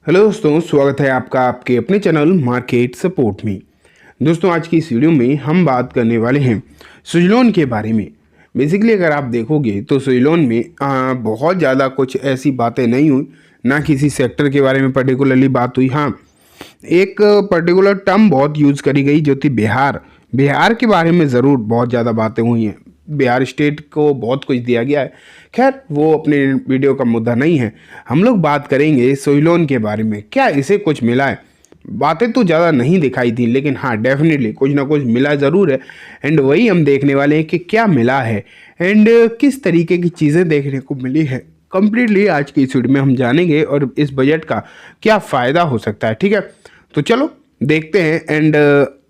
Hello दोस्तों, स्वागत है आपका आपके अपने चैनल मार्केट सपोर्ट में। दोस्तों, आज की इस वीडियो में हम बात करने वाले हैं सुजलोन के बारे में। बेसिकली अगर आप देखोगे तो सुजलोन में बहुत ज़्यादा कुछ ऐसी बातें नहीं हुई, ना किसी सेक्टर के बारे में पर्टिकुलरली बात हुई। हाँ, एक पर्टिकुलर टर्म बहुत यूज़ करी गई जो थी बिहार। बिहार के बारे में ज़रूर बहुत ज़्यादा बातें हुई हैं। बिहार स्टेट को बहुत कुछ दिया गया है। खैर, वो अपने वीडियो का मुद्दा नहीं है। हम लोग बात करेंगे सुजलोन के बारे में। क्या इसे कुछ मिला है? बातें तो ज़्यादा नहीं दिखाई थी, लेकिन हाँ, डेफिनेटली कुछ ना कुछ मिला ज़रूर है। एंड वही हम देखने वाले हैं कि क्या मिला है एंड किस तरीके की चीज़ें देखने को मिली है। कंप्लीटली आज की इस वीडियो में हम जानेंगे और इस बजट का क्या फ़ायदा हो सकता है। ठीक है, तो चलो देखते हैं एंड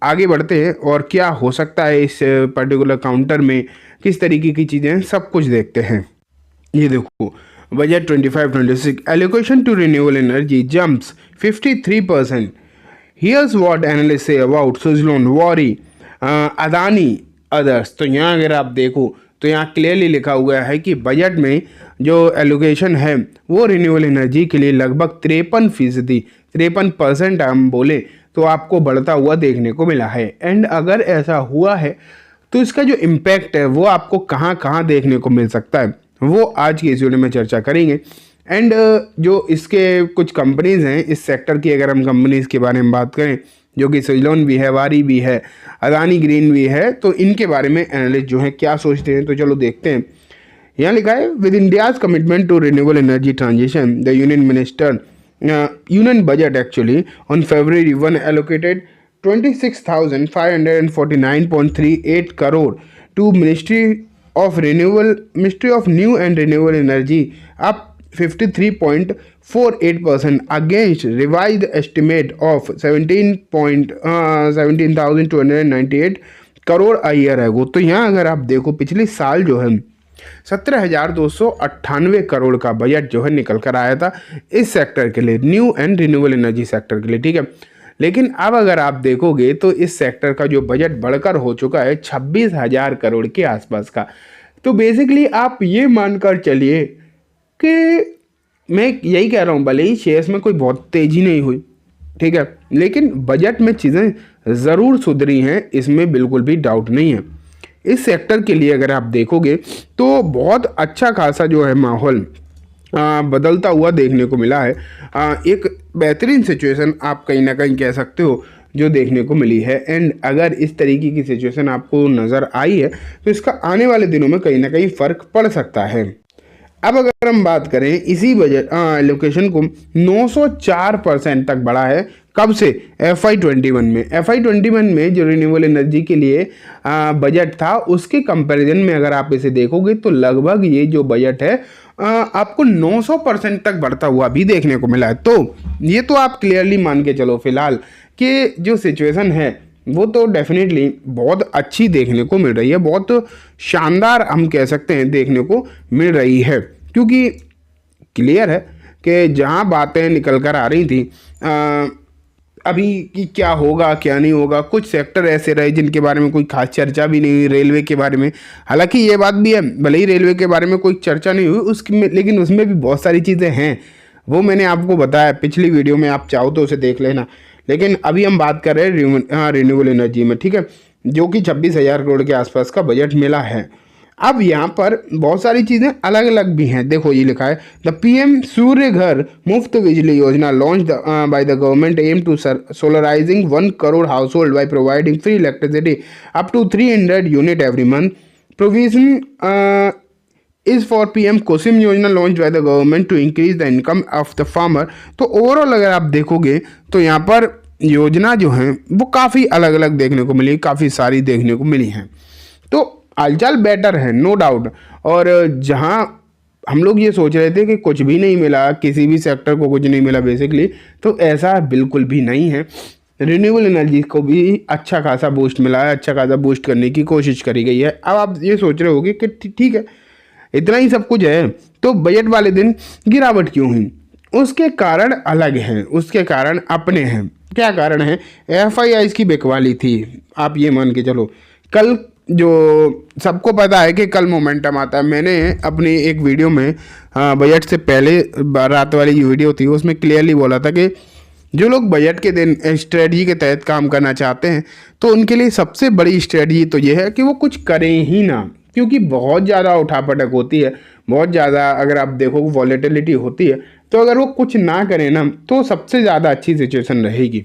आगे बढ़ते हैं और क्या हो सकता है इस पर्टिकुलर काउंटर में, किस तरीके की चीज़ें हैं, सब कुछ देखते हैं। ये देखो, budget 25-26 allocation to renewable energy jumps 53%। Here's what analyst say about Suzlon, Waaree, Adani, others. तो यहाँ अगर आप देखो तो यहाँ क्लियरली लिखा हुआ है कि बजट में जो एलोकेशन है वो रिन्यूएबल एनर्जी के लिए लगभग 53%, 53% हम बोले तो आपको बढ़ता हुआ देखने को मिला है। एंड अगर ऐसा हुआ है तो इसका जो इम्पैक्ट है वो आपको कहाँ कहाँ देखने को मिल सकता है, वो आज की इस वीडियो में चर्चा करेंगे। एंड जो इसके कुछ कंपनीज हैं इस सेक्टर की, अगर हम कंपनीज के बारे में बात करें, जो कि सुजलोन भी है, वारी भी है, अदानी ग्रीन भी है, तो इनके बारे में एनालिस्ट जो है क्या सोचते हैं, तो चलो देखते हैं। यहाँ लिखा है, with India's commitment to renewable energy transition the union budget actually on February 1 allocated 26,549.38 crore to Ministry of New and Renewable Energy, up 53.48% against revised estimate of 17,298 crore a year ago। तो यहाँ अगर आप देखो पिछले साल जो है 17,298 करोड़ का बजट जो है निकल कर आया था इस सेक्टर के लिए, new and renewable energy sector के लिए। ठीक है, लेकिन अब अगर आप देखोगे तो इस सेक्टर का जो बजट बढ़कर हो चुका है 26,000 करोड़ के आसपास का। तो बेसिकली आप ये मानकर चलिए कि मैं यही कह रहा हूँ, भले ही शेयर्स में कोई बहुत तेज़ी नहीं हुई, ठीक है, लेकिन बजट में चीज़ें ज़रूर सुधरी हैं, इसमें बिल्कुल भी डाउट नहीं है। इस सेक्टर के लिए अगर आप देखोगे तो बहुत अच्छा खासा जो है माहौल बदलता हुआ देखने को मिला है। एक बेहतरीन सिचुएशन आप कहीं ना कहीं कह सकते हो जो देखने को मिली है। एंड अगर इस तरीके की सिचुएशन आपको नज़र आई है तो इसका आने वाले दिनों में कहीं ना कहीं फ़र्क पड़ सकता है। अब अगर हम बात करें इसी बजट एलोकेशन को 904% तक बढ़ा है। कब से? FY21 में। FY21 में जो रिन्यूएबल एनर्जी के लिए बजट था उसके कंपैरिजन में अगर आप इसे देखोगे तो लगभग ये जो बजट है आपको 900% तक बढ़ता हुआ भी देखने को मिला है। तो ये तो आप क्लियरली मान के चलो फिलहाल कि जो सिचुएशन है वो तो डेफिनेटली बहुत अच्छी देखने को मिल रही है, बहुत शानदार हम कह सकते हैं देखने को मिल रही है। क्योंकि क्लियर है कि जहां बातें निकल कर आ रही थी अभी कि क्या होगा क्या नहीं होगा, कुछ सेक्टर ऐसे रहे जिनके बारे में कोई खास चर्चा भी नहीं हुई। रेलवे के बारे में, हालांकि ये बात भी है, भले ही रेलवे के बारे में कोई चर्चा नहीं हुई उसमें, लेकिन उसमें भी बहुत सारी चीज़ें हैं, वो मैंने आपको बताया पिछली वीडियो में, आप चाहो तो उसे देख लेना। लेकिन अभी हम बात कर रहे हैं रिन्यूएबल एनर्जी में, ठीक है, जो कि 26,000 करोड़ के आसपास का बजट मिला है। अब यहाँ पर बहुत सारी चीज़ें अलग अलग भी हैं। देखो ये लिखा है, द PM सूर्य घर Muft Bijli Yojana launch by the government aim to solarising 1 crore household by providing free electricity up to 300 unit every month. Provision is for PM Kusum Yojana launch by the government to increase the income of the farmer. तो overall अगर आप देखोगे तो यहाँ पर योजना जो है वो काफ़ी अलग अलग देखने को मिली, काफ़ी सारी देखने को मिली हैं। तो हालचाल बेटर है, नो डाउट। और जहाँ हम लोग ये सोच रहे थे कि कुछ भी नहीं मिला, किसी भी सेक्टर को कुछ नहीं मिला बेसिकली, तो ऐसा बिल्कुल भी नहीं है। रिन्यूएबल एनर्जी को भी अच्छा खासा बूस्ट मिला है, अच्छा खासा बूस्ट करने की कोशिश करी गई है। अब आप ये सोच रहे होगे कि ठीक है, इतना ही सब कुछ है तो बजट वाले दिन गिरावट क्यों हुई? उसके कारण अलग हैं, उसके कारण अपने हैं। क्या कारण है? FIIs की बिकवाली थी, आप ये मान के चलो। कल जो सबको पता है कि कल मोमेंटम आता है। मैंने अपनी एक वीडियो में बजट से पहले रात वाली जो वीडियो थी उसमें क्लियरली बोला था कि जो लोग बजट के दिन स्ट्रेटजी के तहत काम करना चाहते हैं तो उनके लिए सबसे बड़ी स्ट्रेटजी तो ये है कि वो कुछ करें ही ना, क्योंकि बहुत ज़्यादा उठापटक होती है, बहुत ज़्यादा अगर आप देखो वॉलेटिलिटी होती है। तो अगर वो कुछ ना करें ना तो सबसे ज़्यादा अच्छी सिचुएशन रहेगी।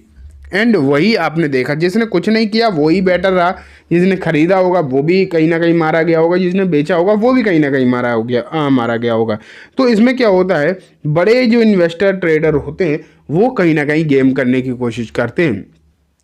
एंड वही आपने देखा, जिसने कुछ नहीं किया वही बेटर रहा, जिसने खरीदा होगा वो भी कहीं ना कहीं मारा गया होगा, जिसने बेचा होगा वो भी कहीं ना कहीं मारा गया होगा। तो इसमें क्या होता है, बड़े जो इन्वेस्टर ट्रेडर होते हैं वो कहीं ना कहीं गेम करने की कोशिश करते हैं,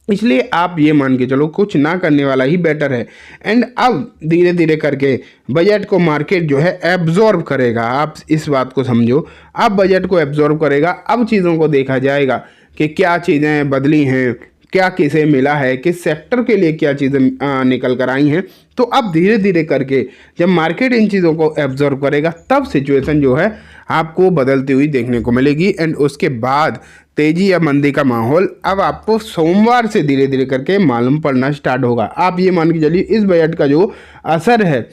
इसलिए आप ये मान के चलो कुछ ना करने वाला ही बेटर है। एंड अब धीरे धीरे करके बजट को मार्केट जो है एब्जॉर्ब करेगा, आप इस बात को समझो। अब बजट को एब्जॉर्ब करेगा, अब चीज़ों को देखा जाएगा कि क्या चीज़ें बदली हैं, क्या किसे मिला है, किस सेक्टर के लिए क्या चीज़ें निकल कर आई हैं। तो अब धीरे धीरे करके जब मार्केट इन चीज़ों को एब्जॉर्ब करेगा तब सिचुएशन जो है आपको बदलती हुई देखने को मिलेगी। एंड उसके बाद तेजी या मंदी का माहौल अब आपको सोमवार से धीरे धीरे करके मालूम पड़ना स्टार्ट होगा। आप ये मान के चलिए इस बजट का जो असर है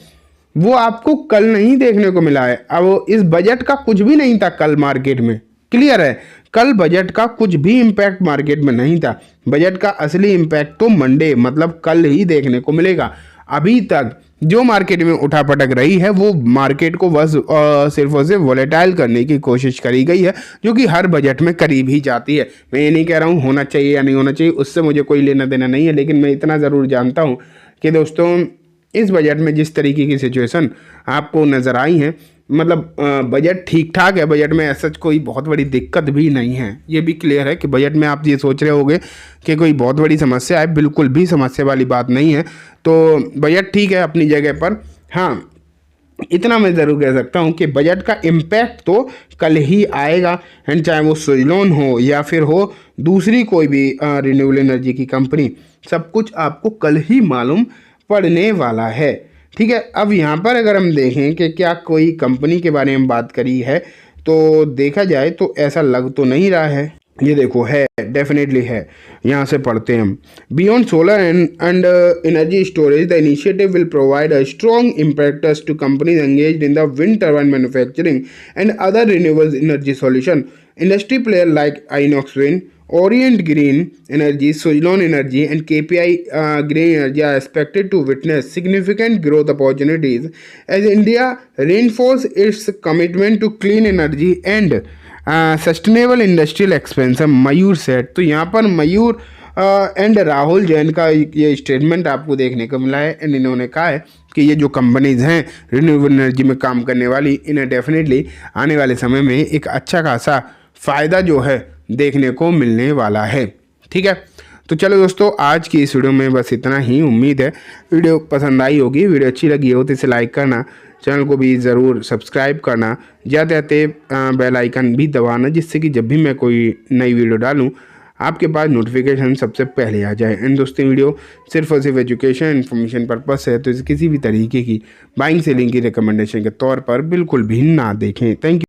वो आपको कल नहीं देखने को मिला है। अब इस बजट का कुछ भी नहीं था कल मार्केट में, क्लियर है, कल बजट का कुछ भी इम्पैक्ट मार्केट में नहीं था। बजट का असली इम्पैक्ट तो मंडे मतलब कल ही देखने को मिलेगा। अभी तक जो मार्केट में उठापटक रही है वो मार्केट को बस सिर्फ और सिर्फ वोलेटाइल करने की कोशिश करी गई है, जो कि हर बजट में करीब ही जाती है। मैं ये नहीं कह रहा हूँ होना चाहिए या नहीं होना चाहिए, उससे मुझे कोई लेना देना नहीं है, लेकिन मैं इतना ज़रूर जानता हूँ कि दोस्तों इस बजट में जिस तरीके की सिचुएशन आपको नज़र आई है, मतलब बजट ठीक ठाक है, बजट में ऐसा कोई बहुत बड़ी दिक्कत भी नहीं है। ये भी क्लियर है कि बजट में आप ये सोच रहे होगे कि कोई बहुत बड़ी समस्या है, बिल्कुल भी समस्या वाली बात नहीं है। तो बजट ठीक है अपनी जगह पर। हाँ, इतना मैं ज़रूर कह सकता हूँ कि बजट का इम्पैक्ट तो कल ही आएगा। एंड चाहे वो सुजलॉन हो या फिर हो दूसरी कोई भी रिन्यूएबल एनर्जी की कंपनी, सब कुछ आपको कल ही मालूम पड़ने वाला है। ठीक है, अब यहाँ पर अगर हम देखें कि क्या कोई कंपनी के बारे में बात करी है तो देखा जाए तो ऐसा लग तो नहीं रहा है। ये देखो, है, डेफिनेटली है। यहाँ से पढ़ते हैं हम, beyond solar and energy storage the initiative will provide a strong impacts to companies engaged in the wind turbine manufacturing and other renewable energy solution. Industry player like Inox Wind, Orient Green Energy, Suzlon Energy, and KPI Green Energy are expected to witness significant growth opportunities as India reinforces its commitment to clean energy and sustainable industrial expansion. Mayur set, तो यहाँ पर मयूर and Rahul Jain का ये statement आपको देखने को मिला है। एंड इन्होंने कहा है कि ये जो कंपनीज हैं रिन्यूएबल एनर्जी में काम करने वाली, इन्हें डेफिनेटली आने वाले समय में एक अच्छा खासा फ़ायदा जो है देखने को मिलने वाला है। ठीक है, तो चलो दोस्तों आज की इस वीडियो में बस इतना ही। उम्मीद है वीडियो पसंद आई होगी। वीडियो अच्छी लगी हो तो इसे लाइक करना, चैनल को भी ज़रूर सब्सक्राइब करना, जाते जाते बेल आइकन भी दबाना, जिससे कि जब भी मैं कोई नई वीडियो डालूं आपके पास नोटिफिकेशन सबसे पहले आ जाए। एंड दोस्तों वीडियो सिर्फ और सिर्फ एजुकेशन इन्फॉर्मेशन पर्पस है, तो इसे किसी भी तरीके की बाइंग सेलिंग की रिकमेंडेशन के तौर पर बिल्कुल भी ना देखें। Thank you.